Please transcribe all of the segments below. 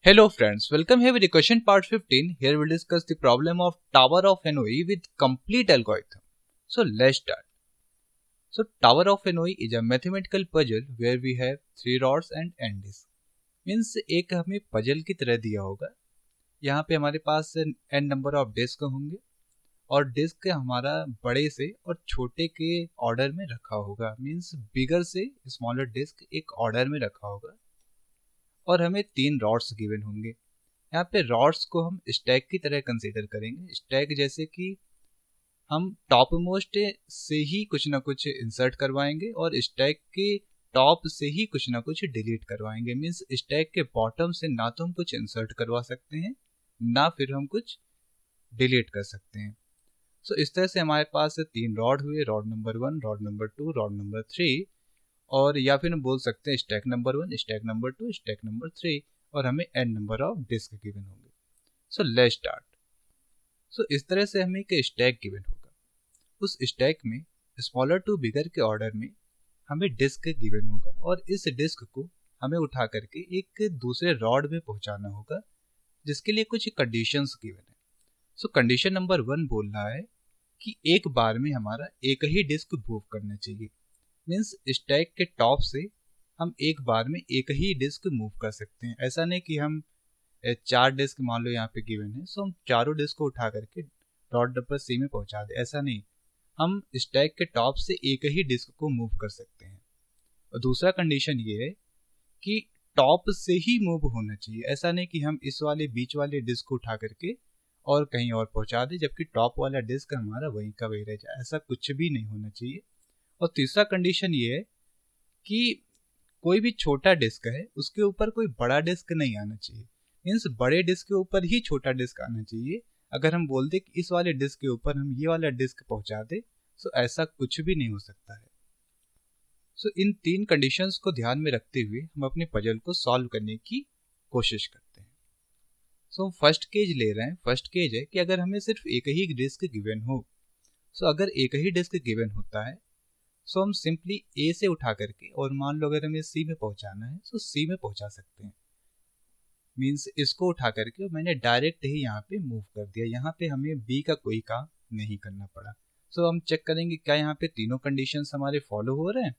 Hello friends, welcome here with the question part 15. Here we'll discuss the problem of Tower of Hanoi with complete algorithm. So let's start. So Tower of Hanoi is a mathematical puzzle where we have 3 rods and n disc. Means एक हमें puzzle की तरह दिया होगा. यहाँ पे हमारे पास n number of disc होंगे और डिस्क हमारा बड़े से और छोटे के ऑर्डर में रखा होगा. मीन्स बिगर से स्मॉलर डिस्क एक ऑर्डर में रखा होगा और हमें 3 रॉड्स गिवन होंगे. यहाँ पे रॉड्स को हम स्टैक की तरह कंसीडर करेंगे. स्टैक जैसे कि हम टॉप मोस्ट से ही कुछ ना कुछ इंसर्ट करवाएंगे और स्टैक के टॉप से ही कुछ ना कुछ डिलीट करवाएंगे. मीन्स स्टैक के बॉटम से ना तो हम कुछ इंसर्ट करवा सकते हैं ना फिर हम कुछ डिलीट कर सकते हैं. सो इस तरह से हमारे पास 3 रॉड हुए. Rod number 1, rod number 2, rod number 3, और या फिर हम बोल सकते हैं stack number 1, stack number 2, stack number 3, और हमें n number of disk given होंगे. So let's start. सो इस तरह से हमें एक स्टैक गिवन होगा. उस स्टैक में स्मॉलर टू बिगर के ऑर्डर में हमें डिस्क गिवन होगा और इस डिस्क को हमें उठा करके एक दूसरे रॉड में पहुंचाना होगा जिसके लिए कुछ कंडीशंस गिवन है. सो कंडीशन नंबर 1 बोल रहा है कि एक बार में हमारा एक ही डिस्क मूव करना चाहिए. मीन्स स्टैक के टॉप से हम एक बार में एक ही डिस्क मूव कर सकते हैं. ऐसा नहीं कि हम 4 डिस्क मान लो यहाँ पे गिवन है सो हम चारों डिस्क को उठा करके डॉट नंबर सी में पहुंचा दे. ऐसा नहीं, हम स्टैक के टॉप से एक ही डिस्क को मूव कर सकते हैं. और दूसरा कंडीशन ये है कि टॉप से ही मूव होना चाहिए. ऐसा नहीं कि हम इस वाले बीच वाले डिस्क को उठा करके और कहीं और पहुंचा दे जबकि टॉप वाला डिस्क हमारा वहीं का वही रह जाए. ऐसा कुछ भी नहीं होना चाहिए. और तीसरा कंडीशन ये है कि कोई भी छोटा डिस्क है उसके ऊपर कोई बड़ा डिस्क नहीं आना चाहिए. मीन्स बड़े डिस्क के ऊपर ही छोटा डिस्क आना चाहिए. अगर हम बोल दे कि इस वाले डिस्क के ऊपर हम ये वाला डिस्क पहुंचा दे तो ऐसा कुछ भी नहीं हो सकता है. सो इन 3 कंडीशंस को ध्यान में रखते हुए हम अपने पजल को सॉल्व करने की कोशिश करते हैं. सो हम फर्स्ट केज ले रहे हैं. फर्स्ट केज है कि अगर हमें सिर्फ एक ही डिस्क गिवन हो. सो अगर एक ही डिस्क गिवन होता है सो हम सिंपली ए से उठा करके और मान लो अगर हमें सी में पहुंचाना है तो सी में पहुंचा सकते हैं. मीन्स इसको उठा करके मैंने डायरेक्ट ही यहाँ पे मूव कर दिया. यहाँ पे हमें बी का कोई काम नहीं करना पड़ा. सो हम चेक करेंगे क्या यहाँ पे तीनों कंडीशंस हमारे फॉलो हो रहे हैं.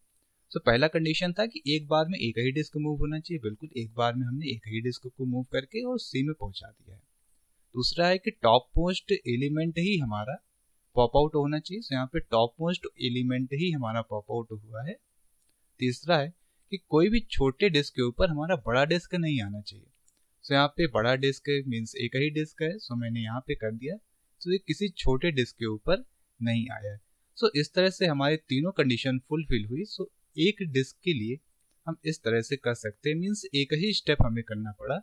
सो पहला कंडीशन था कि एक बार में एक ही डिस्क मूव होना चाहिए. बिल्कुल एक बार में हमने एक ही डिस्क को मूव करके और सी में पहुंचा दिया है. दूसरा है कि टॉप मोस्ट एलिमेंट ही हमारा पॉप आउट होना चाहिए. यहाँ पे टॉप मोस्ट एलिमेंट ही हमारा पॉप आउट हुआ है. तीसरा है कि कोई भी छोटे डिस्क के ऊपर हमारा बड़ा डिस्क नहीं आना चाहिए. सो यहाँ पे बड़ा डिस्क मीन्स एक ही डिस्क है सो मैंने यहाँ पे कर दिया. सो ये किसी छोटे डिस्क के ऊपर नहीं आया है. सो इस तरह से हमारी तीनों कंडीशन फुलफिल हुई. सो एक डिस्क के लिए हम इस तरह से कर सकते हैं. मीन्स एक ही स्टेप हमें करना पड़ा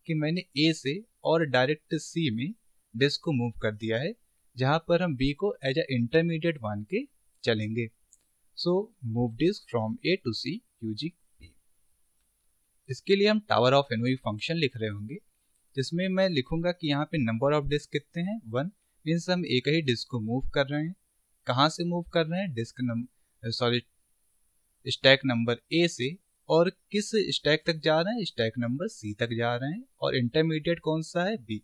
कि मैंने ए से और डायरेक्ट सी में डिस्क को मूव कर दिया है जहां पर हम बी को एज अ इंटरमीडिएट मान के चलेंगे. So move disc from A to C using B. इसके लिए हम टावर ऑफ एनोई फंक्शन लिख रहे होंगे जिसमें मैं लिखूंगा कि यहाँ पे नंबर ऑफ डिस्क कितने हैं 1. मीन्स हम एक ही डिस्क को मूव कर रहे हैं. कहाँ से मूव कर रहे हैं? डिस्क स्टैक नंबर ए से. और किस स्टैक तक जा रहे हैं? स्टैक नंबर सी तक जा रहे हैं. और इंटरमीडिएट कौन सा है? बी.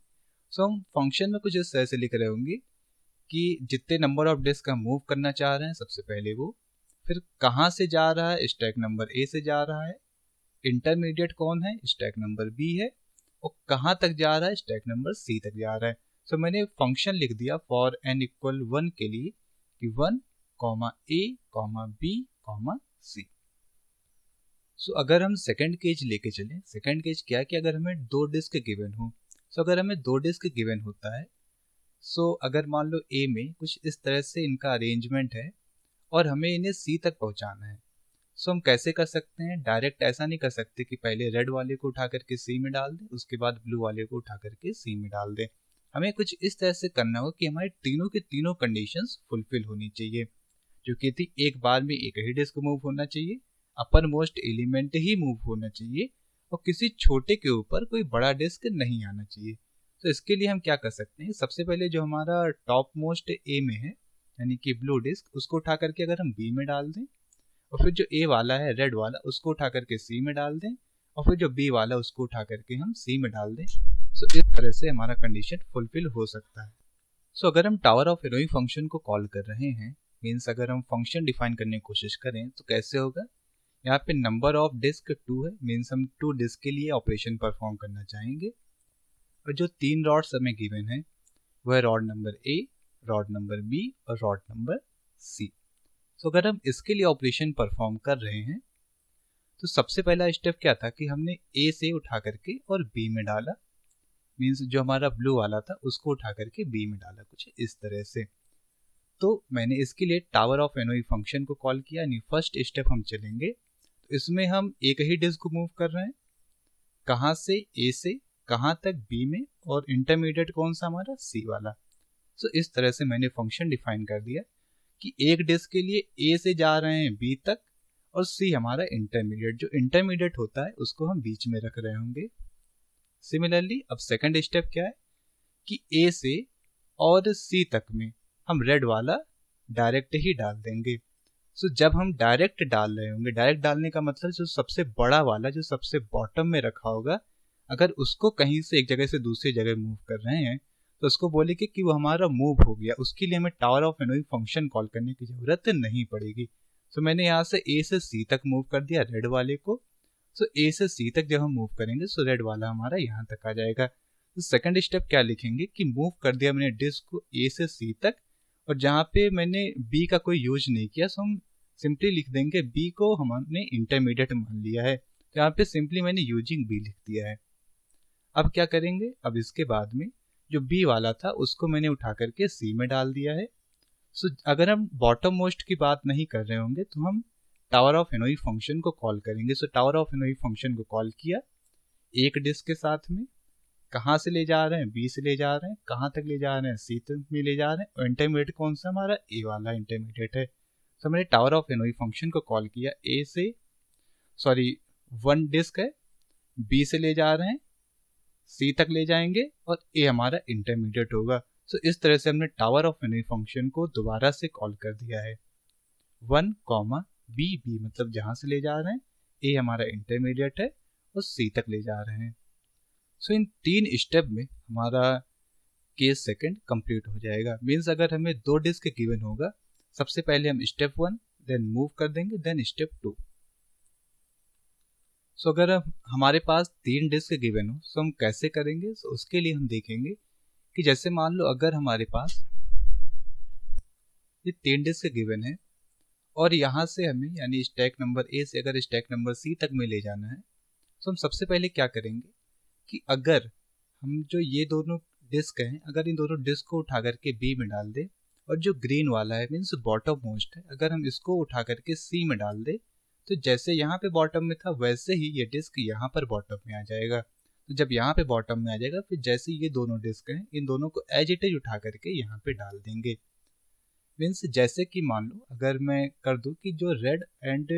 सो हम फंक्शन में कुछ इस तरह से लिख रहे होंगे कि जितने नंबर ऑफ डिस्क हम मूव करना चाह रहे हैं सबसे पहले वो, फिर कहाँ से जा रहा है? स्टैक नंबर ए से जा रहा है. इंटरमीडिएट कौन है? स्टैक नंबर बी है. और कहाँ तक जा रहा है? स्टैक नंबर सी तक जा रहा है. सो मैंने फंक्शन लिख दिया फॉर n इक्वल 1 के लिए कि 1, a, b, c. सो अगर हम सेकंड केज लेके चलें. सेकंड केज क्या है कि अगर हमें 2 डिस्क गिवन हो. सो अगर हमें 2 डिस्क गिवन होता है सो अगर मान लो ए में कुछ इस तरह से इनका अरेंजमेंट है और हमें इन्हें सी तक पहुंचाना है. सो हम कैसे कर सकते हैं? डायरेक्ट ऐसा नहीं कर सकते कि पहले रेड वाले को उठा करके सी में डाल दें उसके बाद ब्लू वाले को उठा करके सी में डाल दें. हमें कुछ इस तरह से करना होगा कि हमारे तीनों के तीनों कंडीशंस फुलफिल होनी चाहिए जो कि थी एक बार में एक ही डिस्क मूव होना चाहिए, अपर मोस्ट एलिमेंट ही मूव होना चाहिए और किसी छोटे के ऊपर कोई बड़ा डिस्क नहीं आना चाहिए. तो इसके लिए हम क्या कर सकते हैं? सबसे पहले जो हमारा टॉप मोस्ट ए में है यानी कि ब्लू डिस्क उसको उठा करके अगर हम बी में डाल दें और फिर जो ए वाला है रेड वाला उसको उठा करके सी में डाल दें और फिर जो बी वाला उसको उठा करके हम सी में डाल दें। सो इस तरह से हमारा कंडीशन फुलफिल हो सकता है। सो अगर हम टावर ऑफ हेनोई फंक्शन को कॉल कर रहे हैं, मीन्स अगर हम फंक्शन डिफाइन करने की कोशिश करें तो कैसे होगा। यहाँ पे नंबर ऑफ डिस्क 2 है, मीन्स हम 2 डिस्क के लिए ऑपरेशन परफॉर्म करना चाहेंगे। और जो 3 रॉड्स हमें गिवन है वह rod number A, rod number B और रॉड नंबर सी। तो अगर हम इसके लिए ऑपरेशन परफॉर्म कर रहे हैं तो सबसे पहला स्टेप क्या था कि हमने ए से उठा करके और बी में डाला, मीन्स जो हमारा ब्लू वाला था उसको उठा करके बी में डाला, कुछ इस तरह से। तो मैंने इसके लिए टावर ऑफ एनओई फंक्शन को कॉल किया, यानी फर्स्ट स्टेप हम चलेंगे तो इसमें हम एक ही डिस्क को मूव कर रहे हैं, कहाँ से ए से कहाँ तक बी में, और इंटरमीडिएट कौन सा हमारा सी वाला। सो इस तरह से मैंने फंक्शन डिफाइन कर दिया कि एक डिस्क के लिए ए से जा रहे हैं बी तक और सी हमारा इंटरमीडिएट, जो इंटरमीडिएट होता है उसको हम बीच में रख रहे होंगे। सिमिलरली अब सेकंड स्टेप क्या है कि ए से और सी तक में हम रेड वाला डायरेक्ट ही डाल देंगे। सो जब हम डायरेक्ट डाल रहे होंगे, डायरेक्ट डालने का मतलब जो सबसे बड़ा वाला जो सबसे बॉटम में रखा होगा, अगर उसको कहीं से एक जगह से दूसरी जगह मूव कर रहे हैं तो उसको बोलेंगे कि वो हमारा मूव हो गया, उसके लिए हमें टावर ऑफ एनओई फंक्शन कॉल करने की जरूरत नहीं पड़ेगी। सो मैंने यहाँ से ए से सी तक मूव कर दिया रेड वाले को। सो ए से सी तक जब हम मूव करेंगे सो रेड वाला हमारा यहाँ तक आ जाएगा। तो सेकंड स्टेप क्या लिखेंगे कि मूव कर दिया मैंने डिस्क को ए से सी तक, और जहाँ पे मैंने बी का कोई यूज नहीं किया सो हम सिंपली लिख देंगे बी को हमने इंटरमीडिएट मान लिया है, तो यहाँ पे सिंपली मैंने यूजिंग बी लिख दिया है। अब क्या करेंगे, अब इसके बाद में जो बी वाला था उसको मैंने उठा करके सी में डाल दिया है। सो अगर हम बॉटम मोस्ट की बात नहीं कर रहे होंगे तो हम टावर ऑफ एनओई फंक्शन को कॉल करेंगे। सो टावर ऑफ एनओई फंक्शन को कॉल किया एक डिस्क के साथ में, कहाँ से ले जा रहे हैं बी से ले जा रहे हैं, कहाँ तक ले जा रहे हैं सी तक में ले जा रहे हैं, और इंटरमीडिएट कौन सा हमारा ए वाला इंटरमीडिएट है। तो मैंने टावर ऑफ एनओई फंक्शन को कॉल किया ए से, सॉरी 1 डिस्क है, बी से ले जा रहे हैं सी तक ले जाएंगे और ए हमारा इंटरमीडिएट होगा। सो इस तरह से हमने टावर ऑफ एनओई फंक्शन को दोबारा से कॉल कर दिया है। 1 बी, बी मतलब जहां से ले जा रहे हैं, ए हमारा इंटरमीडिएट है और सी तक ले जा रहे हैं। सो इन 3 स्टेप में हमारा केस सेकंड कंप्लीट हो जाएगा। मीन्स अगर हमें 2 डिस्क गिवन होगा, सबसे पहले हम स्टेप 1 देन मूव कर देंगे, देन स्टेप 2। सो अगर हमारे पास 3 डिस्क गिवन हो तो हम कैसे करेंगे। सो उसके लिए हम देखेंगे कि जैसे मान लो अगर हमारे पास ये 3 डिस्क गिवन है और यहाँ से हमें यानी स्टैक नंबर ए से अगर स्टैक नंबर सी तक में ले जाना है, तो हम सबसे पहले क्या करेंगे कि अगर हम जो ये दोनों डिस्क हैं, अगर इन दोनों डिस्क को उठा करके बी में डाल दे, और जो ग्रीन वाला है मीन्स बॉटम मोस्ट है, अगर हम इसको उठा करके सी में डाल दे, तो जैसे यहाँ पे बॉटम में था वैसे ही ये डिस्क यहाँ पर बॉटम में आ जाएगा। तो जब यहाँ पे बॉटम में आ जाएगा फिर जैसे ये दोनों डिस्क हैं इन दोनों को एज इट इज उठा करके यहाँ पे डाल देंगे। मीन्स जैसे कि मान लो अगर मैं कर दूं कि जो रेड एंड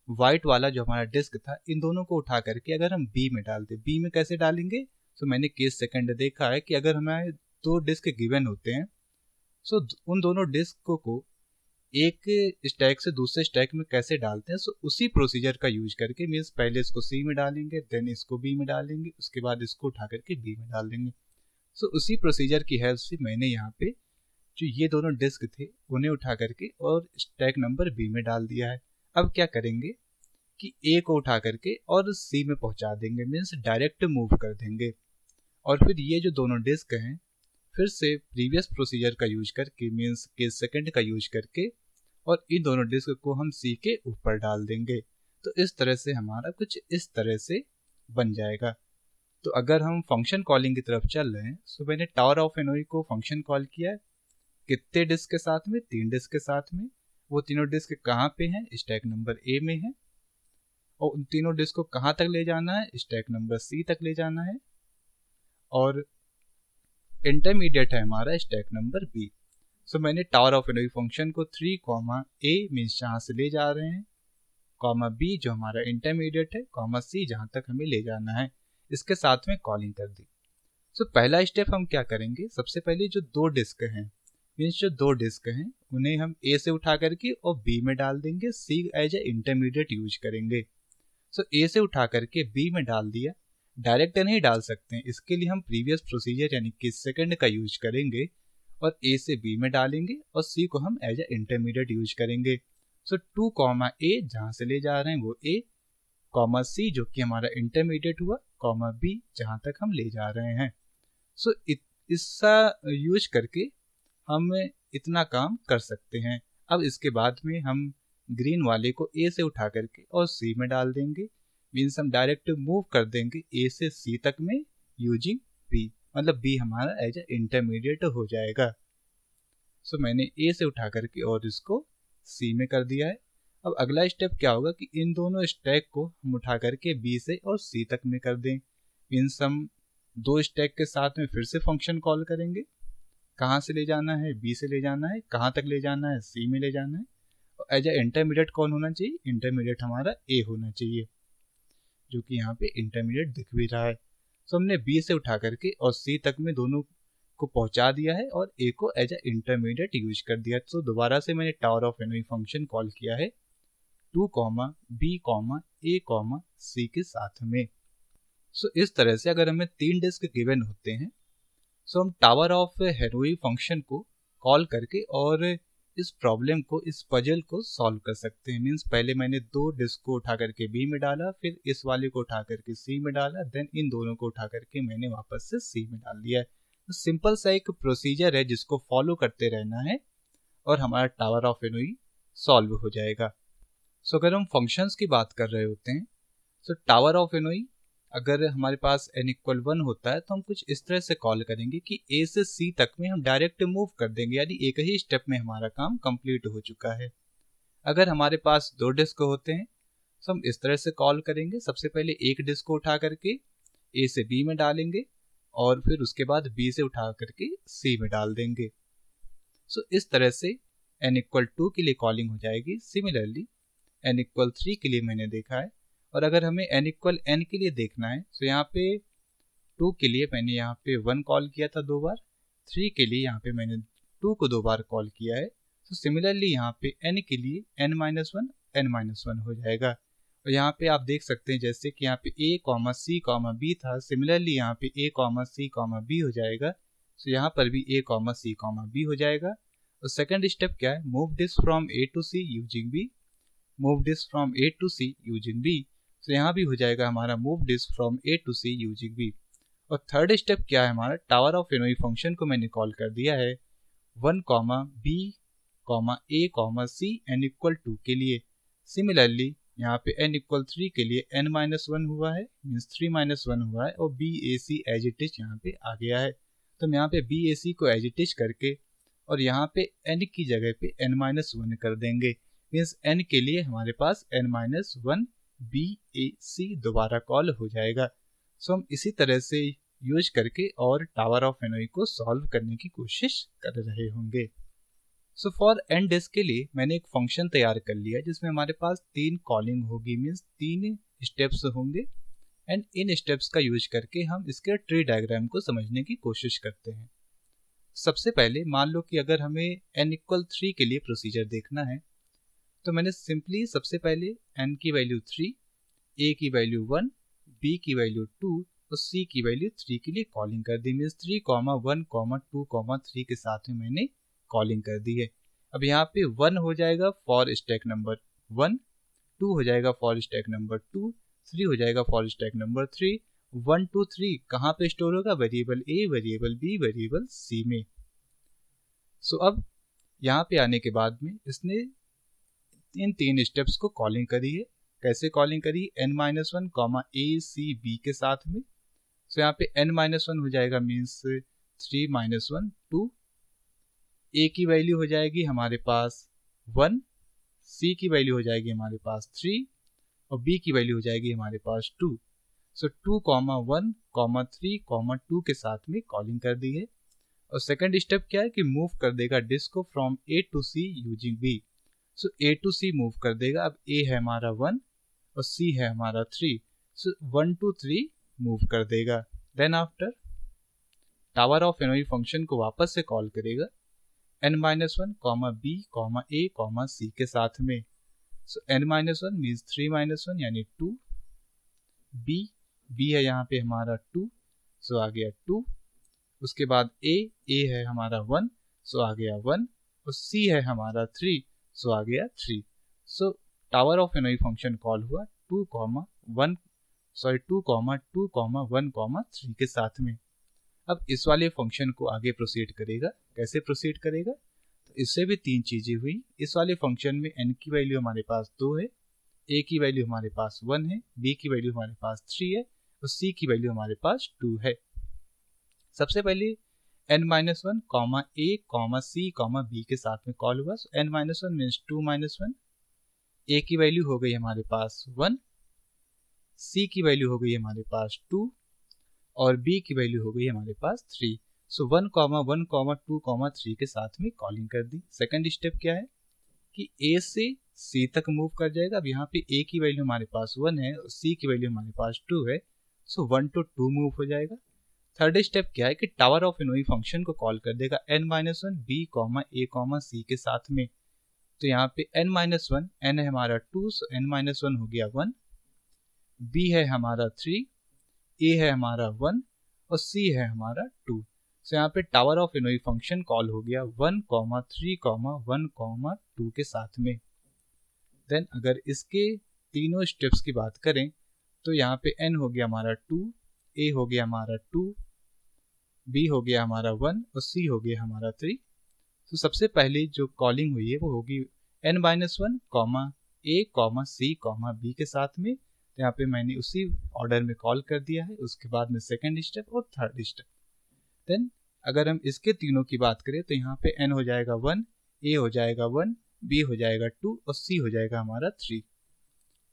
वाइट वाला जो हमारा डिस्क था इन दोनों को उठा करके अगर हम बी में डाल दे, बी में कैसे डालेंगे। तो मैंने केस सेकंड देखा है कि अगर हमें 2 डिस्क गिवन होते हैं सो उन दोनों डिस्क को एक स्टैक से दूसरे स्टैक में कैसे डालते हैं। सो उसी प्रोसीजर का यूज करके मीन्स पहले इसको सी में डालेंगे, देन इसको बी में डालेंगे, उसके बाद इसको उठा करके बी में डाल देंगे। सो उसी प्रोसीजर की हेल्प से मैंने यहाँ पे जो ये दोनों डिस्क थे उन्हें उठा करके और स्टैक नंबर बी में डाल दिया है। अब क्या करेंगे कि ए को उठा करके और सी में पहुंचा देंगे, मीन्स डायरेक्ट मूव कर देंगे। और फिर ये जो दोनों डिस्क हैं फिर से प्रीवियस प्रोसीजर का यूज करके मीन्स केस सेकंड का यूज करके और इन दोनों डिस्क को हम सी के ऊपर डाल देंगे। तो इस तरह से हमारा कुछ इस तरह से बन जाएगा। तो अगर हम फंक्शन कॉलिंग की तरफ चल रहे हैं तो मैंने टावर ऑफ एनओई को फंक्शन कॉल किया है कितने डिस्क के साथ में, 3 डिस्क के साथ में। वो तीनों डिस्क कहाँ पे हैं, स्टैक नंबर ए में है, और उन तीनों डिस्क को कहाँ तक ले जाना है, स्टैक नंबर सी तक ले जाना है, और इंटरमीडिएट है हमारा स्टैक नंबर बी। सो मैंने टावर ऑफ एनओई फंक्शन को 3 ए मीन्स जहाँ से ले जा रहे हैं, बी जो हमारा इंटरमीडिएट है, सी जहाँ तक हमें ले जाना है, इसके साथ में कॉलिंग कर दी। सो पहला स्टेप हम क्या करेंगे, सबसे पहले जो 2 डिस्क हैं मीन्स जो 2 डिस्क हैं उन्हें हम ए से उठा करके और बी में डाल देंगे, सी एज ए इंटरमीडिएट यूज करेंगे। सो ए से उठा करके बी में डाल दिया। डायरेक्ट नहीं डाल सकते हैं, इसके लिए हम प्रीवियस प्रोसीजर यानी कि सेकंड का यूज करेंगे और ए से बी में डालेंगे और सी को हम एज ए इंटरमीडिएट यूज करेंगे। सो 2 कॉमा ए जहाँ से ले जा रहे हैं वो ए, कॉमा सी जो कि हमारा इंटरमीडिएट हुआ, कॉमा बी जहाँ तक हम ले जा रहे हैं। सो इसका यूज करके हम इतना काम कर सकते हैं। अब इसके बाद में हम ग्रीन वाले को ए से उठा करके और सी में डाल देंगे, मीन्स हम डायरेक्ट मूव कर देंगे ए से सी तक में यूजिंग बी, मतलब बी हमारा एज ए इंटरमीडिएट हो जाएगा। सो मैंने ए से उठा करके और इसको सी में कर दिया है। अब अगला स्टेप क्या होगा कि इन दोनों स्टैक को हम उठा करके बी से और सी तक में कर दें, मीन्स हम 2 स्टैक के साथ में फिर से फंक्शन कॉल करेंगे। कहाँ से ले जाना है, बी से ले जाना है, कहाँ तक ले जाना है, सी में ले जाना है। और एज ए इंटरमीडिएट कौन होना चाहिए, इंटरमीडिएट हमारा ए होना चाहिए, जो कि यहाँ पे इंटरमीडिएट दिख भी रहा है। सो हमने बी से उठा करके और सी तक में दोनों को पहुंचा दिया है और ए को एज ए इंटरमीडिएट यूज कर दिया। तो दोबारा से मैंने tower of Hanoi function call किया है 2 बी ए सी के साथ में। सो इस तरह से अगर हमें 3 डिस्क गिवन होते हैं सो हम टावर ऑफ हेनोई फंक्शन को कॉल करके और इस प्रॉब्लम को, इस पजल को सॉल्व कर सकते हैं। मीन्स पहले मैंने 2 डिस्क को उठा करके बी में डाला, फिर इस वाले को उठा करके सी में डाला, देन इन दोनों को उठा करके मैंने वापस से सी में डाल दिया है। तो सिंपल सा एक प्रोसीजर है जिसको फॉलो करते रहना है और हमारा टावर ऑफ एनोई सॉल्व हो जाएगा। सो अगर हम फंक्शंस की बात कर रहे होते हैं सो टावर ऑफ एनोई अगर हमारे पास n=1 होता है तो हम कुछ इस तरह से कॉल करेंगे कि a से c तक में हम डायरेक्ट मूव कर देंगे, यानी एक ही स्टेप में हमारा काम कंप्लीट हो चुका है। अगर हमारे पास 2 डिस्क होते हैं तो हम इस तरह से कॉल करेंगे, सबसे पहले एक डिस्क को उठा करके a से b में डालेंगे और फिर उसके बाद b से उठा करके c में डाल देंगे। सो इस तरह से n=2 के लिए कॉलिंग हो जाएगी। सिमिलरली n=3 के लिए मैंने देखा है, और अगर हमें n=n के लिए देखना है तो यहाँ पे 2 के लिए मैंने यहाँ पे 1 कॉल किया था 2 बार, 3 के लिए यहाँ पे मैंने 2 को 2 बार कॉल किया है। तो सिमिलरली यहाँ पे n के लिए n-1 हो जाएगा। और यहाँ पे आप देख सकते हैं जैसे कि यहाँ पे a, c, b था, सिमिलरली यहाँ पे a, c, b हो जाएगा। तो यहाँ पर भी a, c, b हो जाएगा। और सेकंड स्टेप क्या है, move disc from a to c using b, move disc from a to c using b। तो यहाँ भी हो जाएगा हमारा move disc from a to c using b। और थर्ड स्टेप क्या है, हमारा टावर ऑफ एनोई फंक्शन को मैंने कॉल कर दिया है 1 b a c n=2 के लिए। सिमिलरली यहाँ पे n=3 के लिए n-1 हुआ है, मीन्स 3-1 हुआ है, और b a c as it is यहाँ पे आ गया है। तो हम यहाँ पे b a c को एज इट इज करके और यहाँ पे n की जगह पे n-1 कर देंगे, मीन्स n के लिए हमारे पास n-1 बी ए सी दोबारा कॉल हो जाएगा। सो हम इसी तरह से यूज करके और टावर ऑफ एनोई को सॉल्व करने की कोशिश कर रहे होंगे। सो फॉर n डिस्क के लिए मैंने एक फंक्शन तैयार कर लिया जिसमें हमारे पास 3 कॉलिंग होगी, मीन्स 3 स्टेप्स होंगे, एंड इन स्टेप्स का यूज करके हम इसके ट्री डायग्राम को समझने की कोशिश करते हैं। सबसे पहले मान लो कि अगर हमें n=3 के लिए प्रोसीजर देखना है तो मैंने सिंपली सबसे पहले n की वैल्यू 3, a की वैल्यू 1, b की वैल्यू 2 और c की वैल्यू 3 के लिए कॉलिंग कर दी, मीन्स 3, 1, 2, 3 के साथ में मैंने कॉलिंग कर दी है। अब यहाँ पे 1 हो जाएगा फॉर स्टैक नंबर 1, 2 हो जाएगा फॉर स्टैक नंबर 2, 3 हो जाएगा फॉर स्टैक नंबर 3। 1, 2, 3 कहाँ पे स्टोर होगा, variable a, variable b, variable c में। सो अब यहाँ पे आने के बाद में इसने इन 3 स्टेप्स को कॉलिंग करी है। कैसे कॉलिंग करी, n-1 a c b के साथ में। सो यहाँ पे n-1 हो जाएगा मीन्स 3-1 2, a की वैल्यू हो जाएगी हमारे पास 1, c की वैल्यू हो जाएगी हमारे पास 3 और b की वैल्यू हो जाएगी हमारे पास 2। सो 2, 1, 3, 2 के साथ में कॉलिंग कर दी है। और सेकंड स्टेप क्या है कि मूव कर देगा डिस्क को from a to c using b। So a to c move कर देगा। अब a है हमारा 1 और c है हमारा 3, सो 1 to 3 मूव कर देगा। Then after tower of Hanoi function को वापस से कॉल करेगा n-1 b a c के साथ में। सो n-1 मीन्स 3-1 यानी 2, बी है यहाँ पे हमारा 2, सो आ गया 2। उसके बाद ए है हमारा 1, सो आ गया 1। और सी है हमारा 3, सो आ गया 3। So tower of Hanoi function call हुआ 2, 1, 3 के साथ में। अब इस वाले फंक्शन को आगे प्रोसीड करेगा। कैसे प्रोसीड करेगा? तो इससे भी 3 चीजें हुई। इस वाले फंक्शन में n की वैल्यू हमारे पास 2 है, a की वैल्यू हमारे पास 1 है, b की वैल्यू हमारे पास 3 है और c की वैल्यू हमारे पास 2 है। सबसे पहले n-1, a, c, b के साथ में कॉल हुआ। n-1 means 2 - 1। a की वैल्यू हो गई हमारे पास 1, c की वैल्यू हो गई हमारे पास 2 और b की वैल्यू हो गई हमारे पास 3। सो 1, 1, 2, 3 के साथ में कॉलिंग कर दी। सेकंड स्टेप क्या है कि a से c तक मूव कर जाएगा। अब यहाँ पे a की वैल्यू हमारे पास 1 है और c की वैल्यू हमारे पास 2 है, सो 1 to 2 मूव हो जाएगा। थर्ड स्टेप क्या है कि टावर ऑफ हेनोई फंक्शन को कॉल कर देगा n-1 b, a, c के साथ में। तो यहाँ पे n-1, n है हमारा 2, सो n-1 हो गया 1, b है हमारा 3, a है हमारा 1 और c है हमारा 2। सो यहाँ पे tower of Hanoi function call हो गया 1, 3, 1, 2 के साथ में। देन अगर इसके तीनों स्टेप्स की बात करें तो यहाँ पे n हो गया हमारा 2, a हो गया हमारा 2, b हो गया हमारा 1 और c हो गया हमारा 3। तो सबसे पहले जो कॉलिंग हुई है वो होगी n-1, a, c, b के साथ में। तो यहाँ पे मैंने उसी ऑर्डर में कॉल कर दिया है। उसके बाद में सेकंड स्टेप और थर्ड स्टेप। देन अगर हम इसके तीनों की बात करें तो यहाँ पे n हो जाएगा 1, a हो जाएगा 1, b हो जाएगा 2 और c हो जाएगा हमारा 3।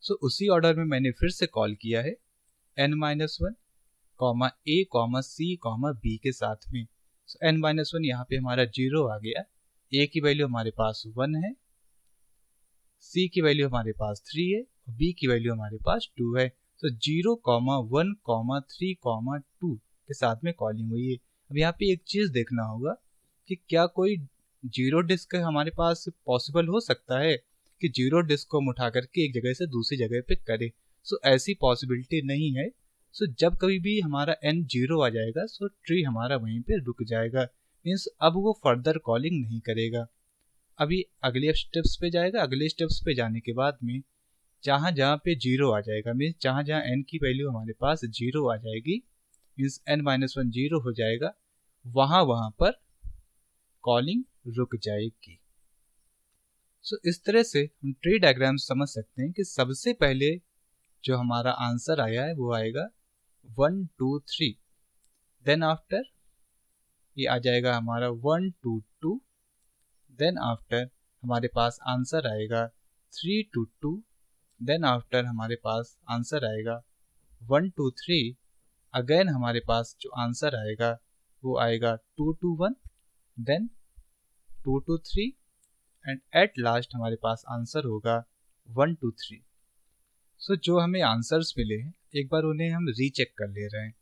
सो उसी ऑर्डर में मैंने फिर से कॉल किया है n-1, a, c, b के साथ में। सो n-1 यहाँ पे हमारा 0 आ गया, a की वैल्यू हमारे पास 1 है, c की वैल्यू हमारे पास 3 है और b की वैल्यू हमारे पास 2 है। तो 0, 1, 3, 2 के साथ में कॉलिंग हुई है। अब यहाँ पे एक चीज देखना होगा कि क्या कोई जीरो डिस्क हमारे पास पॉसिबल हो सकता है कि जीरो डिस्क को हम उठा करके एक जगह से दूसरी जगह पे करे। सो ऐसी पॉसिबिलिटी नहीं है। सो जब कभी भी हमारा n 0 आ जाएगा सो ट्री हमारा वहीं पे रुक जाएगा, मीन्स अब वो फर्दर कॉलिंग नहीं करेगा। अभी अगले स्टेप्स पे जाएगा। अगले स्टेप्स पे जाने के बाद में जहाँ जहाँ पे 0 आ जाएगा, मीन्स जहाँ जहाँ n की वैल्यू हमारे पास 0 आ जाएगी, मीन्स n-1 0 हो जाएगा, वहाँ पर कॉलिंग रुक जाएगी। सो इस तरह से हम ट्री डायग्राम समझ सकते हैं कि सबसे पहले जो हमारा आंसर आया है वो आएगा 1, 2, 3। देन आफ्टर ये आ जाएगा हमारा 1, 2, 2। देन आफ्टर हमारे पास आंसर आएगा 3, 2, 2। देन आफ्टर हमारे पास आंसर आएगा 1, 2, 3। अगेन हमारे पास जो आंसर आएगा वो आएगा 2, 2, 1। देन 2, 2, 3 एंड एट लास्ट हमारे पास आंसर होगा 1, 2, 3। सो जो हमें आंसर्स मिले हैं एक बार उन्हें हम रीचेक कर ले रहे हैं।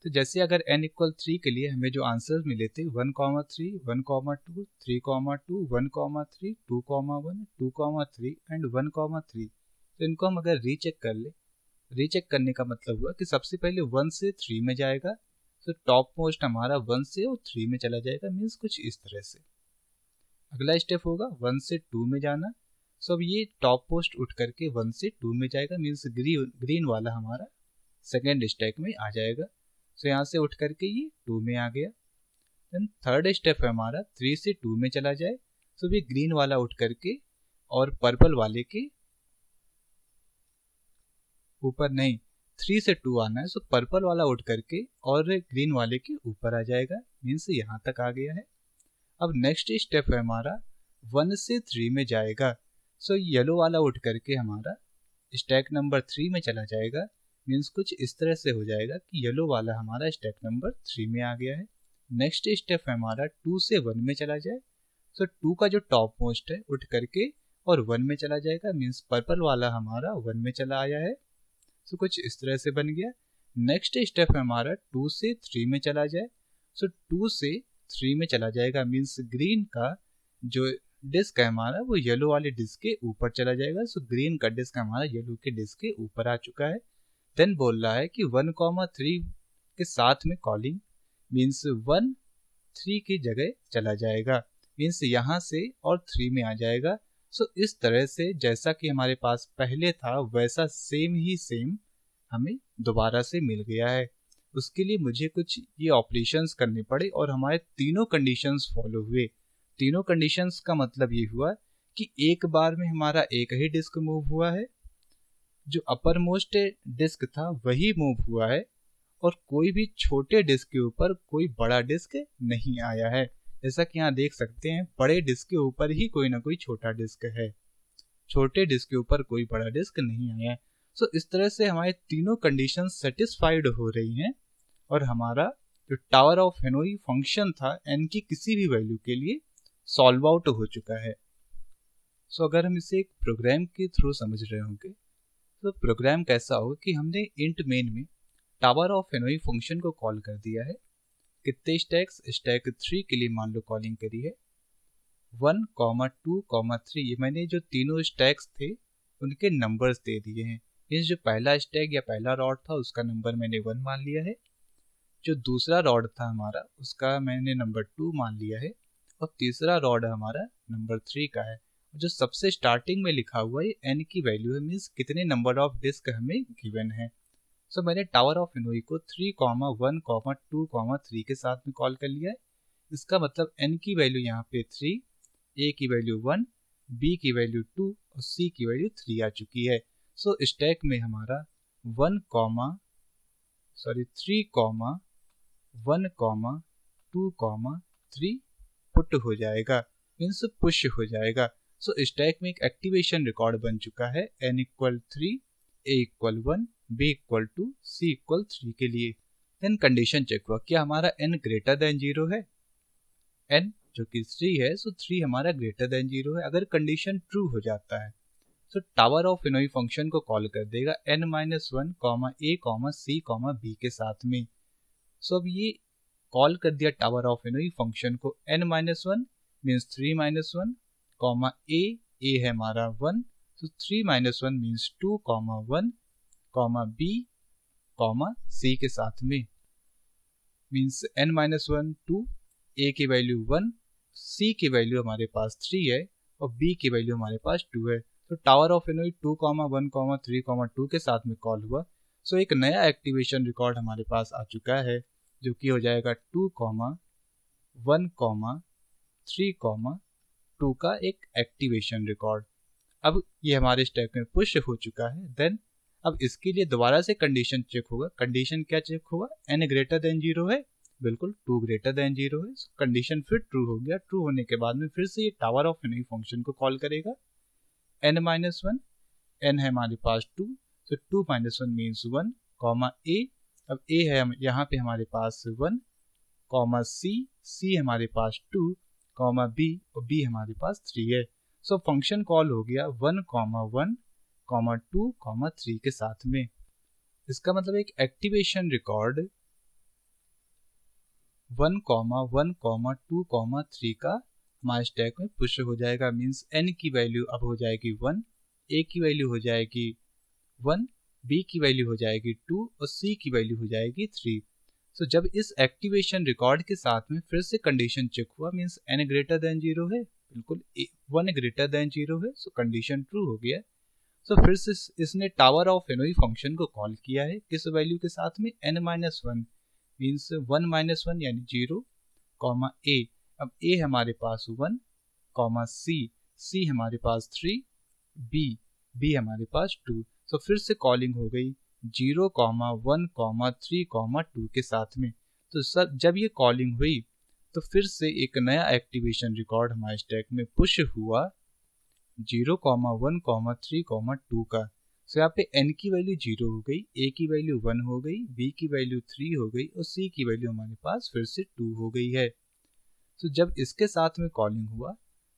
तो जैसे अगर n = 3 के लिए हमें जो आंसर्स मिले थे 1, 3, 1, 2, 3, 2, 1, 3, 2, 1, 2, 3 एंड 1, 3, तो इनको हम अगर रीचेक कर ले, रीचेक करने का मतलब हुआ कि सबसे पहले 1 से 3 में जाएगा, तो टॉप मोस्ट हमारा 1 से और 3 में चला जाएगा, मीन्स कुछ इस तरह से। अगला स्टेप होगा 1 से 2 में जाना। सो अब ये टॉप पोस्ट उठ करके 1 से 2 में जाएगा, मीन्स ग्रीन वाला हमारा सेकेंड स्टैक में आ जाएगा। सो यहाँ से उठ करके ये 2 में आ गया। देन थर्ड स्टेप है हमारा 3 से 2 में चला जाए। सो ये ग्रीन वाला उठ करके और पर्पल वाले के ऊपर नहीं, 3 से 2 आना है। सो पर्पल वाला उठ करके और ग्रीन वाले के ऊपर आ जाएगा, मीन्स यहाँ तक आ गया है। अब नेक्स्ट स्टेप है हमारा 1 से 3 में जाएगा। सो येलो वाला उठ करके हमारा स्टैक नंबर 3 में चला जाएगा, मीन्स कुछ इस तरह से हो जाएगा कि येलो वाला हमारा स्टैक नंबर 3 में आ गया है। नेक्स्ट स्टेप है हमारा 2 से 1 में चला जाए। सो 2 का जो टॉप मोस्ट है उठ करके और 1 में चला जाएगा, मीन्स पर्पल वाला हमारा 1 में चला आया है। सो कुछ इस तरह से बन गया। नेक्स्ट स्टेप है हमारा 2 से 3 में चला जाए। सो 2 से 3 में चला जाएगा, मीन्स ग्रीन का जो डिस्क है हमारा वो येलो वाले डिस्क के ऊपर चला जाएगा। सो ग्रीन का डिस्क हमारा येलो के डिस्क के ऊपर आ चुका है। देन बोल रहा है कि 1,3 के साथ में कॉलिंग मीन्स 1 3 की जगह चला जाएगा, मीन्स यहाँ से और 3 में आ जाएगा। सो इस तरह से जैसा कि हमारे पास पहले था वैसा सेम हमें दोबारा से मिल गया है। उसके लिए मुझे कुछ ये ऑपरेशंस करने पड़े और हमारे तीनों कंडीशंस फॉलो हुए। तीनों कंडीशंस का मतलब ये हुआ कि एक बार में हमारा एक ही डिस्क मूव हुआ है, जो अपर मोस्ट डिस्क था वही मूव हुआ है, और कोई भी छोटे डिस्क के ऊपर कोई बड़ा डिस्क नहीं आया है। जैसा कि यहाँ देख सकते हैं बड़े डिस्क के ऊपर ही कोई ना कोई छोटा डिस्क है, छोटे डिस्क के ऊपर कोई बड़ा डिस्क नहीं आया है। सो इस तरह से हमारे तीनों कंडीशन सेटिस्फाइड हो रही हैं और हमारा जो टावर ऑफ हेनोई फंक्शन था n की किसी भी वैल्यू के लिए सॉल्व आउट हो चुका है। सो अगर हम इसे एक प्रोग्राम के थ्रू समझ रहे होंगे तो प्रोग्राम कैसा होगा कि हमने इंट मेन में टावर ऑफ हेनोई फंक्शन को कॉल कर दिया है। कितने स्टैक्स, स्टैक 3 के लिए मान लो कॉलिंग करी है 1, 2, 3। ये मैंने जो तीनों स्टैक्स थे उनके नंबर्स दे दिए हैं। ये जो पहला स्टैक या पहला रॉड था उसका नंबर मैंने 1 मान लिया है, जो दूसरा रॉड था हमारा उसका मैंने नंबर 2 मान लिया है, और तीसरा रॉड हमारा नंबर 3 का है। जो सबसे स्टार्टिंग में लिखा हुआ है n की वैल्यू है, मीन्स कितने नंबर ऑफ डिस्क हमें गिवन है। सो मैंने टावर ऑफ हेनोई को 3, 1, 2, 3 के साथ में कॉल कर लिया है। इसका मतलब n की वैल्यू यहाँ पे 3, a की वैल्यू 1, b की वैल्यू 2 और c की वैल्यू 3 आ चुकी है। सो स्टैक में हमारा 3, 1, 2, 3 पुट हो जाएगा, मीन्स पुश हो जाएगा। सो स्टैक में एक एक्टिवेशन रिकॉर्ड बन चुका है n = 3, a = 1, b = 2, c = 3 के लिए। देन कंडीशन चेक हुआ क्या हमारा n ग्रेटर देन 0 है, n जो कि 3 है, सो 3 हमारा ग्रेटर देन 0 है। अगर कंडीशन ट्रू हो जाता है तो टावर ऑफ हेनोई फंक्शन को कॉल कर देगा n - 1, a, c, b के साथ में। सो अब ये कॉल कर दिया टावर ऑफ हेनोई फंक्शन को n - 1 मीन्स 3 - 1, a है हमारा 1, तो 3 - 1 मीन्स 2, 1, b, c के साथ में, मीन्स n - 1 2, a की वैल्यू 1, c की वैल्यू हमारे पास 3 है और b की वैल्यू हमारे पास 2 है। तो टावर ऑफ हेनोई 2, 1, 3, 2 के साथ में कॉल हुआ। सो एक नया एक्टिवेशन रिकॉर्ड हमारे पास आ चुका है जो कि हो जाएगा 2, 1, 3, 2 का एक एक्टिवेशन रिकॉर्ड। अब ये हमारे स्टैक में पुश हो चुका है। देन अब इसके लिए दोबारा से कंडीशन चेक होगा। कंडीशन क्या चेक होगा, n ग्रेटर देन 0 है, बिल्कुल 2 ग्रेटर देन 0 है। कंडीशन फिर ट्रू हो गया। ट्रू होने के बाद में फिर से ये टावर ऑफ हेनोई फंक्शन को कॉल करेगा n - 1, n है हमारे पास 2, तो 2 - 1 मीन्स 1, a, अब a है यहाँ पे हमारे पास 1, c हमारे पास 2, b और b हमारे पास 3 है। सो फंक्शन कॉल हो गया 1, 2, 3 के साथ में। इसका मतलब एक एक्टिवेशन रिकॉर्ड 1, 2, 3 का हमारे स्टैक में पुश हो जाएगा, मीन्स n की वैल्यू अब हो जाएगी 1, a की वैल्यू हो जाएगी 1, b की वैल्यू हो जाएगी 2 और c की वैल्यू हो जाएगी 3। सो जब इस एक्टिवेशन रिकॉर्ड के साथ में फिर से कंडीशन चेक हुआ, मीन्स n ग्रेटर देन 0 है, बिल्कुल 1 ग्रेटर देन 0 है, सो कंडीशन ट्रू हो गया। सो फिर से इसने टावर ऑफ हेनोई फंक्शन को कॉल किया है किस वैल्यू के साथ में, n - 1 मीन्स 1 - 1 यानी 0, a, अब a हमारे पास 1, c हमारे पास 3, b हमारे पास 2। तो फिर से कॉलिंग हो गई 0, 1, 3, 2 के साथ में। तो सर जब ये कॉलिंग हुई तो फिर से एक नया एक्टिवेशन रिकॉर्ड हमारे स्टैक में पुश हुआ 0, 1, 3, 2 का। सो यहाँ पे n की वैल्यू 0 हो गई, a की वैल्यू 1 हो गई, b की वैल्यू 3 हो गई और c की वैल्यू हमारे पास फिर से 2 हो गई है। तो जब इसके साथ में कॉलिंग हुआ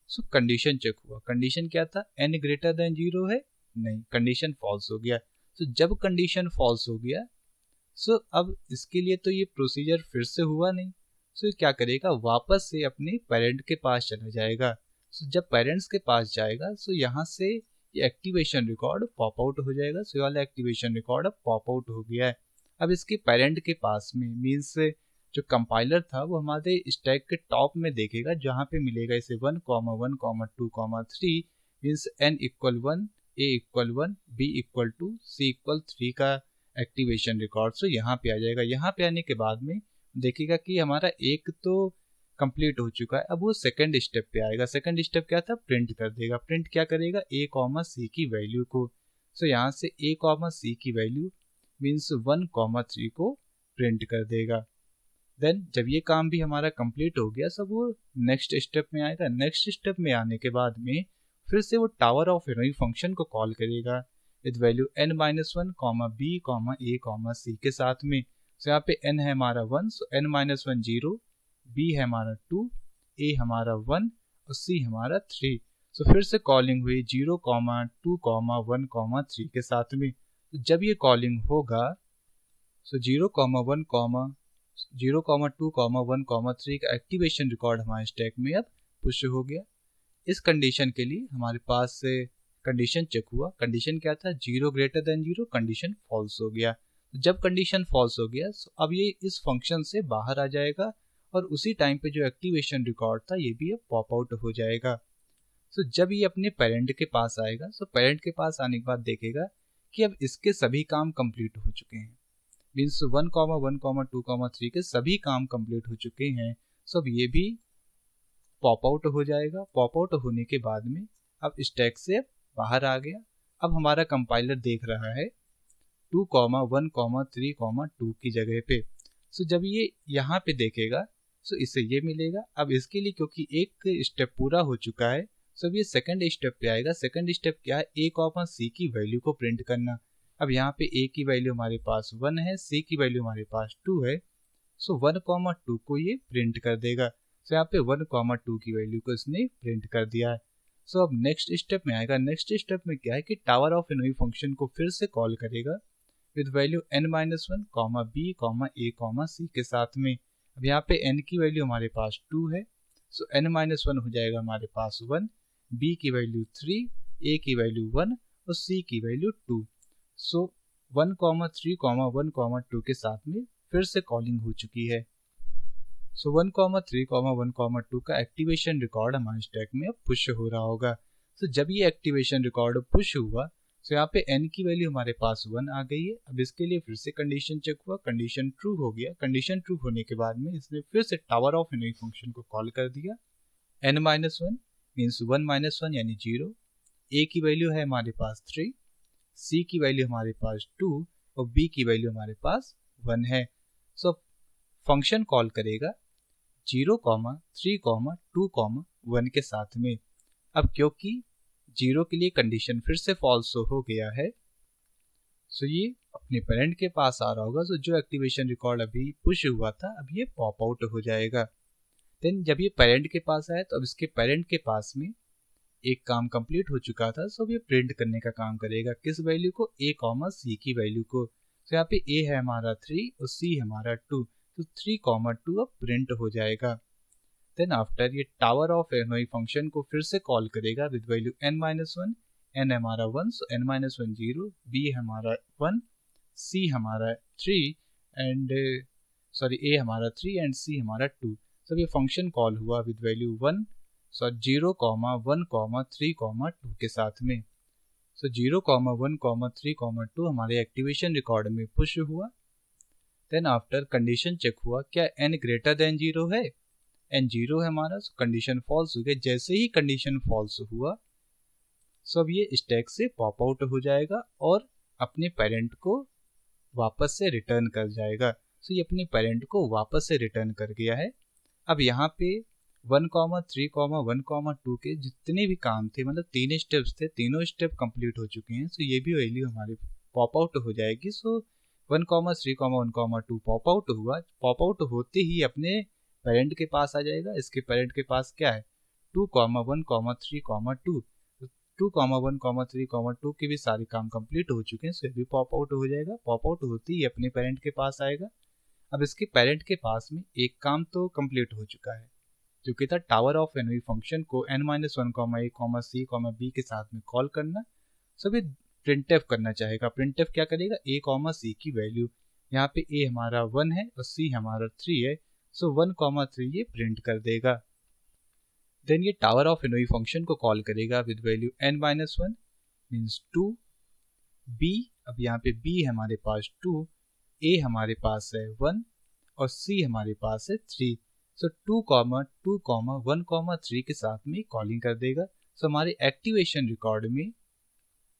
सो कंडीशन चेक हुआ। कंडीशन क्या था, n ग्रेटर देन 0 है, नहीं, कंडीशन फॉल्स हो गया। तो जब कंडीशन फॉल्स हो गया सो अब इसके लिए तो ये प्रोसीजर फिर से हुआ नहीं। सो क्या करेगा, वापस से अपने पेरेंट के पास चला जाएगा। सो जब पेरेंट्स के पास जाएगा सो यहाँ से ये एक्टिवेशन रिकॉर्ड पॉप आउट हो जाएगा। सो ये वाला एक्टिवेशन रिकॉर्ड अब पॉप आउट हो गया है। अब इसके पेरेंट के पास में मीन्स जो कंपाइलर था वो हमारे स्टैक के टॉप में देखेगा, जहाँ पे मिलेगा इसे 1, 1, 2, 3 means n = 1, a = 1, b = 2, c = 3 का एक्टिवेशन रिकॉर्ड। सो यहाँ पे आ जाएगा। यहाँ पे आने के बाद में देखेगा कि हमारा एक तो कंप्लीट हो चुका है। अब वो सेकंड स्टेप पे आएगा। सेकंड स्टेप क्या था, प्रिंट कर देगा। प्रिंट क्या करेगा, a, c की वैल्यू को। सो यहाँ से a, c की वैल्यू मीन्स 1, 3 को प्रिंट कर देगा। देन जब ये काम भी हमारा कंप्लीट हो गया, सब वो नेक्स्ट स्टेप में आएगा। नेक्स्ट स्टेप में आने के बाद में फिर से वो टावर ऑफ हेनोई फंक्शन को कॉल करेगा with value n-1, b, a, c के साथ में। सो यहाँ पे n है हमारा 1, सो n-1 0, b है हमारा 2, a हमारा 1 और c हमारा 3। सो फिर से कॉलिंग हुई 0, 2, 1, 3 के साथ में। जब ये कॉलिंग होगा सो 0, 1, 0, 2, 1, 3 का एक्टिवेशन रिकॉर्ड हमारे स्टैक में अब पुश हो गया। इस कंडीशन के लिए हमारे पास से कंडीशन चेक हुआ। कंडीशन क्या था, 0 > 0, कंडीशन फॉल्स हो गया। जब कंडीशन फॉल्स हो गया तो अब ये इस फंक्शन से बाहर आ जाएगा और उसी टाइम पे जो एक्टिवेशन रिकॉर्ड था ये भी अब पॉप आउट हो जाएगा। सो जब ये अपने पेरेंट के पास आएगा, सो पेरेंट के पास आने के बाद देखेगा कि अब इसके सभी काम कंप्लीट हो चुके हैं। मीन्स 1, 1, 2, 3 के सभी काम कंप्लीट हो चुके हैं। सो अब ये भी पॉप आउट हो जाएगा। पॉप आउट होने के बाद में अब स्टैक से बाहर आ गया। अब हमारा कंपाइलर देख रहा है 2, 1, 3, 2 की जगह पे। सो जब ये यहाँ पे देखेगा सो इसे ये मिलेगा। अब इसके लिए क्योंकि एक स्टेप पूरा हो चुका है, सो अब ये सेकंड स्टेप पे आएगा। सेकंड स्टेप क्या है, a, c की वैल्यू को प्रिंट करना। अब यहाँ पे a की वैल्यू हमारे पास 1 है, c की वैल्यू हमारे पास 2 है। सो 1, 2 को ये प्रिंट कर देगा। सो यहाँ पे 1, 2 की वैल्यू को इसने प्रिंट कर दिया है। सो अब नेक्स्ट स्टेप में आएगा। नेक्स्ट स्टेप में क्या है कि टावर ऑफ हेनोई फंक्शन को फिर से कॉल करेगा with value n-1, b, a, c के साथ में। अब यहाँ पे n की वैल्यू हमारे पास 2 है। सो n-1 हो जाएगा हमारे पास 1, b की वैल्यू 3, a की वैल्यू 1 और c की वैल्यू 2। सो 1, 3, 1, 2 के साथ में फिर से कॉलिंग हो चुकी है। सो 1, 3, 1, 2 का एक्टिवेशन रिकॉर्ड हमारे स्टैक में अब पुश हो रहा होगा। सो जब ये एक्टिवेशन रिकॉर्ड पुश हुआ सो यहाँ पे n की वैल्यू हमारे पास 1 आ गई है। अब इसके लिए फिर से कंडीशन चेक हुआ, कंडीशन ट्रू हो गया। कंडीशन ट्रू होने के बाद में इसने फिर से टावर ऑफ हेनोई फंक्शन को कॉल कर दिया। n-1 मीन्स 1 - 1 यानी 0, a की वैल्यू है हमारे पास 3, c की वैल्यू हमारे पास 2 और b की वैल्यू हमारे पास 1 है। सो फंक्शन कॉल करेगा 0, 3, 2, 1 के साथ में। अब क्योंकि 0 के लिए कंडीशन फिर से फॉल्स हो गया है, सो ये अपने पेरेंट के पास आ रहा होगा। सो जो एक्टिवेशन रिकॉर्ड अभी पुश हुआ था अब ये पॉप आउट हो जाएगा। देन जब ये पेरेंट के पास आया तो अब इसके पेरेंट के पास में एक काम कंप्लीट हो चुका था। सो अब ये प्रिंट करने का काम करेगा। किस वैल्यू को, a, c की वैल्यू को। तो यहाँ पे a है हमारा 3 और c है हमारा 2, तो 3, 2 अब प्रिंट हो जाएगा। देन आफ्टर ये टावर ऑफ हेनोई फंक्शन को फिर से कॉल करेगा विद वैल्यू n-1, n हमारा 1 सो n-1 0, b हमारा 1, c हमारा 3 एंड a हमारा 3 एंड c हमारा 2। सब ये फंक्शन कॉल हुआ विद वैल्यू 1 सो 0, 1, 3, 2 के साथ में। सो 0, 1, 3, 2 हमारे एक्टिवेशन रिकॉर्ड में पुश हुआ। देन आफ्टर कंडीशन चेक हुआ, क्या n > 0 है, n 0 है हमारा, सो कंडीशन फॉल्स हो गया। जैसे ही कंडीशन फॉल्स हुआ सो अब ये स्टैक से पॉप आउट हो जाएगा और अपने पेरेंट को वापस से रिटर्न कर जाएगा। सो ये अपने पेरेंट को वापस से रिटर्न कर गया है। अब यहाँ पे 1, 3, 1, 2 के जितने भी काम थे, मतलब 3 स्टेप्स थे, तीनों स्टेप कंप्लीट हो चुके हैं। सो ये भी वैल्यू हमारी पॉप आउट हो जाएगी। सो 1, 3, 1, 2 पॉप आउट हुआ। पॉप आउट होते ही अपने पेरेंट के पास आ जाएगा। इसके पेरेंट के पास क्या है, 2, 1, 3, 2। 2, 1, 3, 2 के भी सारे काम कंप्लीट हो चुके हैं। सो ये भी पॉप आउट हो जाएगा। पॉप आउट होते ही अपने पेरेंट के पास आएगा। अब इसके पेरेंट के पास में एक काम तो कंप्लीट हो चुका है, जो कि था टावर ऑफ हेनोई फंक्शन को n-1, a, c, b के साथ में कॉल करना। सो अभी प्रिंटफ करना चाहेगा। प्रिंटफ क्या करेगा, a कॉमा c की वैल्यू, यहाँ पे a हमारा 1 है और c हमारा 3 है, सो 1 कॉमा 3 ये प्रिंट कर देगा। देन ये टावर ऑफ एनोई फंक्शन को कॉल करेगा with value n-1 means 2, b, अब यहाँ पे b हमारे पास 2, a हमारे पास है 1 और c हमारे पास है 3, सो 2 कॉमा 2 कॉमा 1 कॉमा 3 के साथ में कॉलिंग कर देगा। सो हमारे एक्टिवेशन रिकॉर्ड में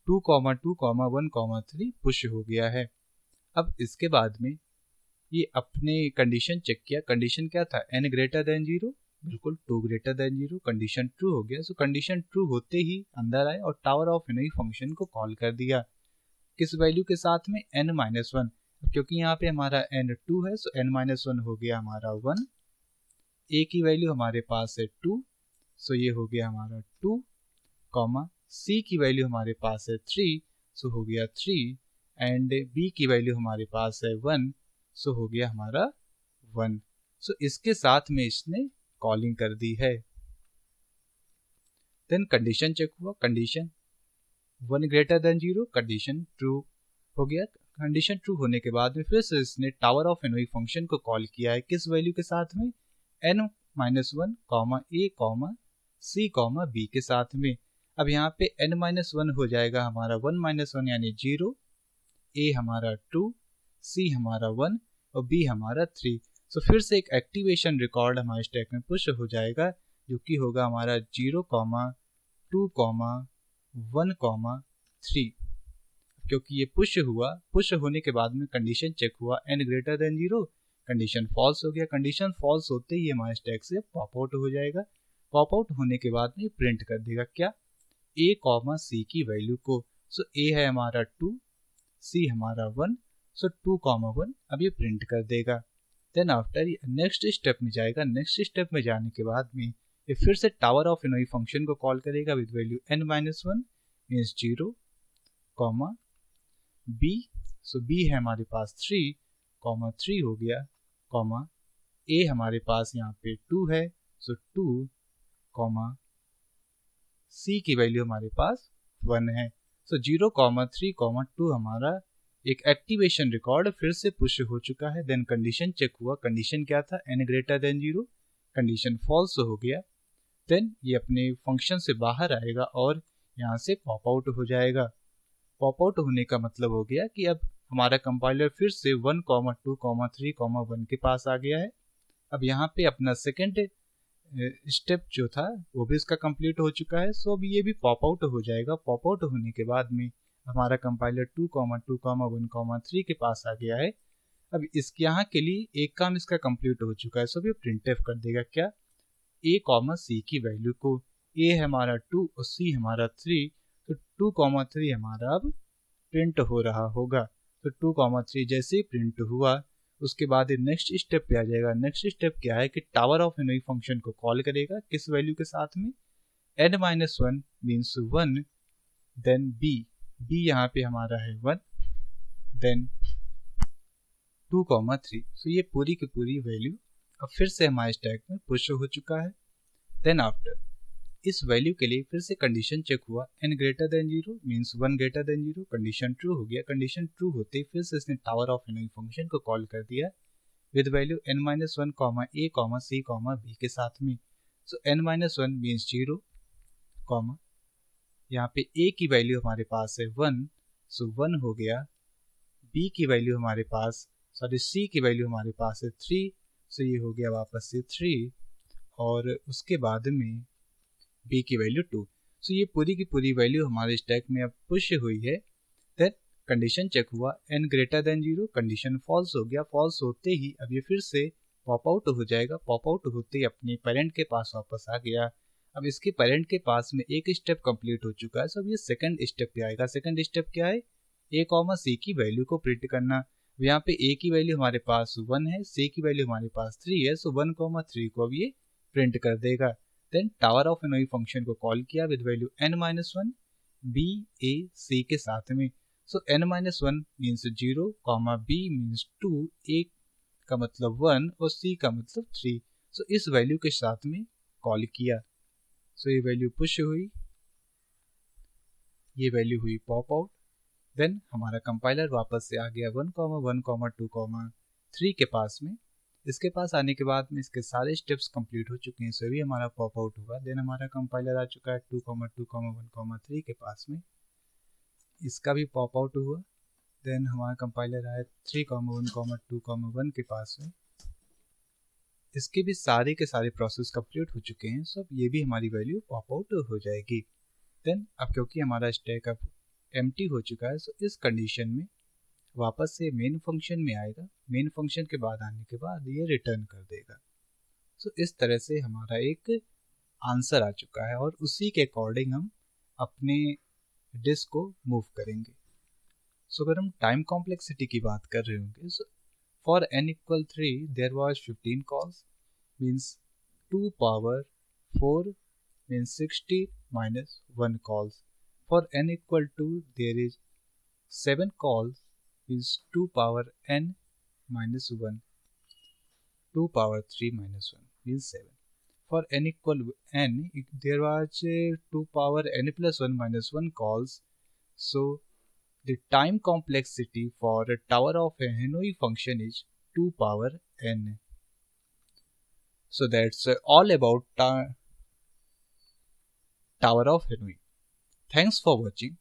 2 कॉमा 2 कॉमा 1 कॉमा 3 पुश हो गया है। अब इसके बाद में ये अपने कंडीशन चेक किया, कंडीशन क्या था, n ग्रेटर देन 0, बिल्कुल 2 ग्रेटर देन 0, कंडीशन ट्रू हो गया। सो कंडीशन ट्रू होते ही अंदर आए और टावर ऑफ एनोई फंक्शन को कॉल कर दिया, किस वैल्यू के साथ में, n-1, क्योंकि यहाँ पे हमारा n 2 है, सो n-1 हो गया हमारा 1, a की वैल्यू हमारे पास है 2, सो ये हो गया हमारा 2, कॉमा c की वैल्यू हमारे पास है 3, सो हो गया 3, एंड b की वैल्यू हमारे पास है 1, सो हो गया हमारा 1। सो इसके साथ में इसने कॉलिंग कर दी है। देन कंडीशन चेक हुआ, condition 1 greater than 0, condition true हो गया। कंडीशन ट्रू होने के बाद में फिर से इसने टावर ऑफ एनोई फंक्शन को कॉल किया है, किस वैल्यू के साथ में, n-1 comma a comma c comma b के साथ में। अब यहाँ पे n-1 हो जाएगा हमारा 1-1 यानी 0, a हमारा 2, c हमारा 1 और b हमारा 3। सो फिर से एक एक्टिवेशन रिकॉर्ड हमारे स्टैक में पुश हो जाएगा, जो कि होगा हमारा 0, 2, 1, 3। क्योंकि ये पुश हुआ, पुश होने के बाद में कंडीशन चेक हुआ, n greater than 0, condition false हो गया। कंडीशन फॉल्स होते ही हमारे स्टैक से पॉप आउट हो जाएगा। पॉप आउट होने के बाद में प्रिंट कर देगा क्या, a कॉमा c की वैल्यू को। सो a है हमारा 2, c हमारा 1, सो 2 कॉमा 1 अब ये प्रिंट कर देगा। देन आफ्टर ये नेक्स्ट स्टेप में जाएगा। नेक्स्ट स्टेप में जाने के बाद में ये फिर से टावर ऑफ एनोई फंक्शन को कॉल करेगा with value n-1 means 0, comma b, so b है हमारे पास 3, कॉमा 3 हो गया, कॉमा a हमारे पास यहाँ पे 2 है, सो 2, कॉमा c की वैल्यू हमारे पास 1 है। सो 0, 3, 2 हमारा एक एक्टिवेशन रिकॉर्ड फिर से पुश हो चुका है। देन कंडीशन चेक हुआ, कंडीशन क्या था, n greater than 0, condition false हो गया। देन ये अपने फंक्शन से बाहर आएगा और यहाँ से पॉप आउट हो जाएगा। पॉप आउट होने का मतलब हो गया कि अब हमारा कंपाइलर फिर से 1, 2, 3, 1 के पास आ गया है। अब यहाँ पे अपना सेकेंड स्टेप जो था वो भी इसका कंप्लीट हो चुका है। सो अब ये भी पॉप आउट हो जाएगा। पॉप आउट होने के बाद में हमारा कंपाइलर 2, 1, 3 के पास आ गया है। अब इसके यहाँ के लिए एक काम इसका कंप्लीट हो चुका है। सो ये प्रिंटफ कर देगा क्या, a कॉमा c की वैल्यू को। a है हमारा 2 और c हमारा 3, तो 2, 3 हमारा अब प्रिंट हो रहा होगा। तो 2, 3 जैसे ही प्रिंट हुआ उसके बाद नेक्स्ट स्टेप पे आ जाएगा। नेक्स्ट स्टेप क्या है कि टावर ऑफ एनोई फंक्शन को कॉल करेगा, किस वैल्यू के साथ में, n-1 means 1, then b, b यहाँ पे हमारा है 1, देन 2, 3। सो ये पूरी की पूरी वैल्यू अब फिर से हमारे स्टैक में पुश हो चुका है। देन आफ्टर इस वैल्यू के लिए फिर से कंडीशन चेक हुआ, n greater than 0 means 1 greater than 0, condition true हो गया। कंडीशन ट्रू होते ही फिर से इसने टावर ऑफ एनोई फंक्शन को कॉल कर दिया with value n-1, a, c, b के साथ में। सो n-1 मीन्स 0, कॉमा यहाँ पे a की वैल्यू हमारे पास है 1, सो 1 हो गया, b की वैल्यू हमारे पास, c की वैल्यू हमारे पास है 3, सो ये हो गया वापस से 3, और उसके बाद में b की वैल्यू 2। सो ये पूरी की पूरी वैल्यू हमारे स्टैक में अब पुश हुई है। देन कंडीशन चेक हुआ, n greater than 0, condition false हो गया। फॉल्स होते ही अब ये फिर से पॉप आउट हो जाएगा। पॉप आउट होते ही अपने पेरेंट के पास वापस आ गया। अब इसके पेरेंट के पास में एक स्टेप कंप्लीट हो चुका है। सो अब ये सेकंड स्टेप पे आएगा। सेकंड स्टेप क्या है, a, c की वैल्यू को प्रिंट करना। यहाँ पे a की वैल्यू हमारे पास 1 है, c की वैल्यू हमारे पास 3 है, सो 1, 3 को अब ये प्रिंट कर देगा। Then tower of Hanoi function को कॉल किया with value n-1, b, a, c के साथ में। सो n-1 means 0, b means 2, a का मतलब 1 और c का मतलब 3। सो इस वैल्यू के साथ में कॉल किया। सो ये वैल्यू पुश हुई, ये वैल्यू हुई पॉप आउट। देन हमारा कंपाइलर वापस से आ गया 1, 1, 2, 3 के पास में। इसके पास आने के बाद में इसके सारे स्टेप्स कंप्लीट हो चुके हैं, सो भी हमारा पॉप आउट हुआ। देन हमारा कंपाइलर आ चुका है 2, 2, 1, 3 के पास में, इसका भी पॉप आउट हुआ। देन हमारा कंपाइलर आया 3, 1, 2, 1 के पास में, इसके भी सारे के सारे प्रोसेस कंप्लीट हो चुके हैं, सो ये भी हमारी वैल्यू पॉप आउट हो जाएगी। देन अब क्योंकि हमारा स्टैक अब एम्प्टी हो चुका है, सो इस कंडीशन में वापस से मेन फंक्शन में आएगा। मेन फंक्शन के बाद आने के बाद ये रिटर्न कर देगा। सो इस तरह से हमारा एक आंसर आ चुका है और उसी के अकॉर्डिंग हम अपने डिस्क को मूव करेंगे। सो अगर हम टाइम कॉम्प्लेक्सिटी की बात कर रहे होंगे, so for n = 3 there was 15 calls, means 2 power 4 means 60 minus 1 calls. For n = 2 there is 7 calls, is 2 power n minus 1. 2 power 3 minus 1 means 7. For n = n, there was 2 power n plus 1 minus 1 calls. So the time complexity for a tower of a Hanoi function is 2 power n. So that's all about Tower of Hanoi. Thanks for watching.